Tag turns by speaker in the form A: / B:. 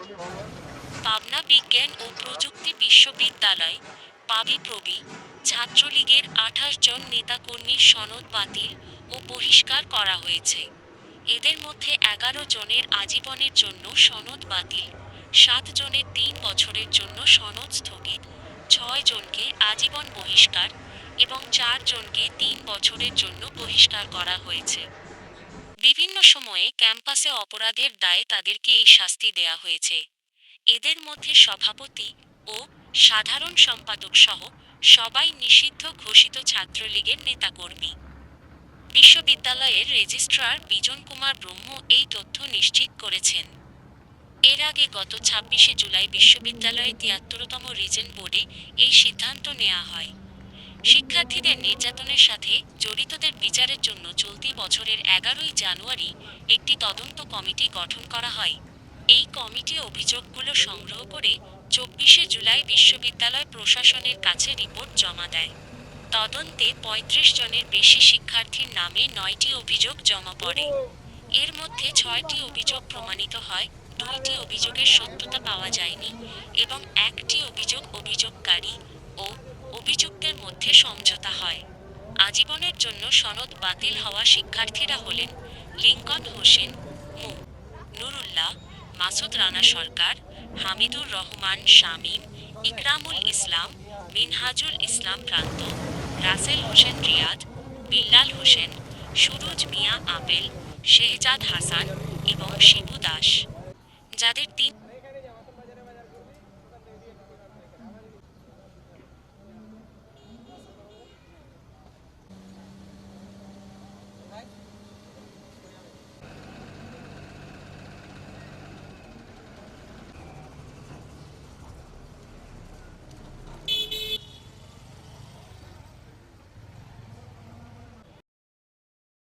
A: পাবনা বিজ্ঞান ও প্রযুক্তি বিশ্ববিদ্যালয় পাবিপ্রবি ছাত্রলীগের ২৮ জন নেতাকর্মীর সনদ বাতিল ও বহিষ্কার করা হয়েছে। এদের মধ্যে ১১ জনের আজীবনের জন্য সনদ বাতিল, ৭ জনের ৩ বছরের জন্য সনদ স্থগিত, ৬ জনকে আজীবন বহিষ্কার এবং ৪ জনকে ৩ বছরের জন্য বহিষ্কার করা হয়েছে। বিভিন্ন সময়ে ক্যাম্পাসে অপরাধের দায়ে তাদেরকে এই শাস্তি দেয়া হয়েছে। এদের মধ্যে সভাপতি ও সাধারণ সম্পাদক সহ সবাই নিষিদ্ধ ঘোষিত ছাত্রলীগের নেতাকর্মী। বিশ্ববিদ্যালয়ের রেজিস্ট্রার বিজন কুমার ব্রহ্ম এই তথ্য নিশ্চিত করেছেন। এর আগে গত ২৬শে জুলাই বিশ্ববিদ্যালয়ে ৭৩তম রিজেন বোর্ডে এই সিদ্ধান্ত নেওয়া হয়। শিক্ষার্থীদের নির্যাতনের সাথে জড়িতদের বিচারের জন্য চলতি বছরের ১১ই জানুয়ারি একটি তদন্ত কমিটি গঠন করা হয়। এই কমিটি অভিযোগগুলো সংগ্রহ করে ২৪শে জুলাই বিশ্ববিদ্যালয় প্রশাসনের কাছে রিপোর্ট জমা দেয়। তদন্তে ৩৫ জনের বেশি শিক্ষার্থীর নামে ৯টি অভিযোগ জমা পড়ে। এর মধ্যে ৬টি অভিযোগ প্রমাণিত হয়, ২টি অভিযোগের সত্যতা পাওয়া যায়নি এবং ১টি অভিযোগ অভিযোগকারী ও অভিযুক্তের মধ্যে সমঝোতা হয়। আজীবনের জন্য সনদ বাতিল হওয়া শিক্ষার্থীরা হলেন লিংকন হোসেন, মু. নুরুল্লাহ, মাসুদ রানা সরকার, হামিদুর রহমান শামীম, ইকরামুল ইসলাম, মিনহাজুল ইসলাম প্রান্ত, রাসেল হোসেন রিয়াদ, বিল্লাল হোসেন, সুরুজ মিয়া আপেল, শেহজাদ হাসান এবং শিবু দাস, যাদের ৩